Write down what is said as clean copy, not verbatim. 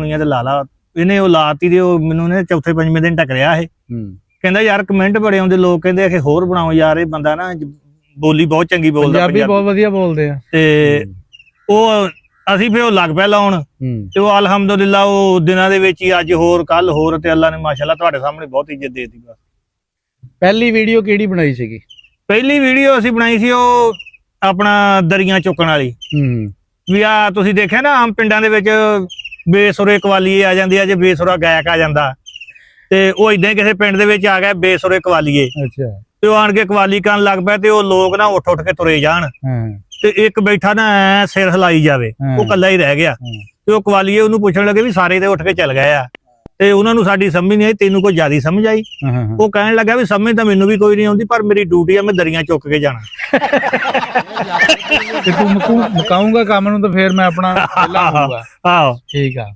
ਤੇ ਲਾ ਲਾ ਇਹਨੇ ਉਹ ਲਾਤੀ ਤੇ ਉਹ ਮੈਨੂੰ ਨੇ ਚੌਥੇ ਪੰਜਵੇਂ ਦਿਨ ਟਕਰਿਆ ਇਹ ਕਹਿੰਦਾ ਯਾਰ ਕਮੈਂਟ ਬੜੇ ਆਉਂਦੇ ਲੋਕ ਕਹਿੰਦੇ ਕਿ ਹੋਰ ਬਣਾਓ ਯਾਰ ਇਹ ਬੰਦਾ ਨਾ ਬੋਲੀ ਬਹੁਤ ਚੰਗੀ ਬੋਲਦਾ ਪੰਜਾਬੀ ਬਹੁਤ ਵਧੀਆ ਬੋਲਦੇ ਆ ਤੇ ਉਹ ਅਸੀਂ ਫਿਰ ਉਹ ਲੱਗ ਪਿਆ ਲਾਉਣ ਤੇ ਉਹ ਅਲਹਮਦੁਲਿਲਾ ਉਹ ਦਿਨਾਂ ਦੇ ਵਿੱਚ ਹੀ ਅੱਜ ਹੋਰ ਕੱਲ ਹੋਰ ਤੇ ਅੱਲਾ ਨੇ ਮਾਸ਼ਾਅੱਲਾ ਤੁਹਾਡੇ ਸਾਹਮਣੇ ਬਹੁਤ ਇੱਜ਼ਤ ਦੇ ਦਿੱਤੀ। ਬਸ ਪਹਿਲੀ ਵੀਡੀਓ ਕਿਹੜੀ ਬਣਾਈ ਸੀਗੀ? ਪਹਿਲੀ ਵੀਡੀਓ ਅਸੀਂ ਬਣਾਈ ਸੀ ਉਹ ਆਪਣਾ ਦਰੀਆਂ ਚੁੱਕਣ ਵਾਲੀ ਵੀ ਆ ਤੁਸੀਂ ਦੇਖਿਆ ਨਾ ਆਮ ਪਿੰਡਾਂ ਦੇ ਵਿੱਚ ਬੇਸੁਰੇ ਕਵਾਲੀਏ ਆ ਜਾਂਦੇ ਆ ਜੇ ਬੇਸੁਰਾ ਗਾਇਕ ਆ ਜਾਂਦਾ ਤੇ ਉਹ ਇਦਾਂ ਹੀ ਕਿਸੇ ਪਿੰਡ ਦੇ ਵਿੱਚ ਆ ਗਿਆ ਬੇਸੁਰੇ ਕਵਾਲੀਏ। ਅੱਛਾ। ਤੇ ਉਹ ਆਣ ਕੇ ਕਵਾਲੀ ਕਰਨ ਲੱਗ ਪਿਆ ਤੇ ਉਹ ਲੋਕ ਨਾ ਉੱਠ ਉੱਠ ਕੇ ਤੁਰੇ ਜਾਣ ਤੇ ਇੱਕ ਬੈਠਾ ਨਾ ਐ ਸਿਰ ਹਿਲਾਈ ਜਾਵੇ ਉਹ ਇਕੱਲਾ ਹੀ ਰਹਿ ਗਿਆ ਤੇ ਉਹ ਕਵਾਲੀਏ ਉਹਨੂੰ ਪੁੱਛਣ ਲੱਗੇ ਵੀ ਸਾਰੇ ਤੇ ਉੱਠ ਕੇ ਚੱਲ ਗਏ ਆ ਤੇ ਉਹਨਾਂ ਨੂੰ ਸਾਡੀ ਸਮਝ ਨਹੀਂ ਆਈ ਤੈਨੂੰ ਕੋਈ ਜ਼ਿਆਦਾ ਸਮਝ ਆਈ? ਉਹ ਕਹਿਣ ਲੱਗਾ ਵੀ ਸਮਝ ਤਾਂ ਮੈਨੂੰ ਵੀ ਕੋਈ ਨਹੀਂ ਆਉਂਦੀ ਪਰ ਮੇਰੀ ਡਿਊਟੀ ਆ ਮੈਂ ਦਰੀਆਂ ਚੁੱਕ ਕੇ ਜਾਣਾ। ਤੇ ਤੂੰ ਮੁਕਾਉਂਗਾ ਕੰਮ ਨੂੰ ਤਾਂ ਫੇਰ ਮੈਂ ਆਪਣਾ ਪਹਿਲਾਂ ਆਉਂਗਾ। ਆਹੋ ਠੀਕ ਆ।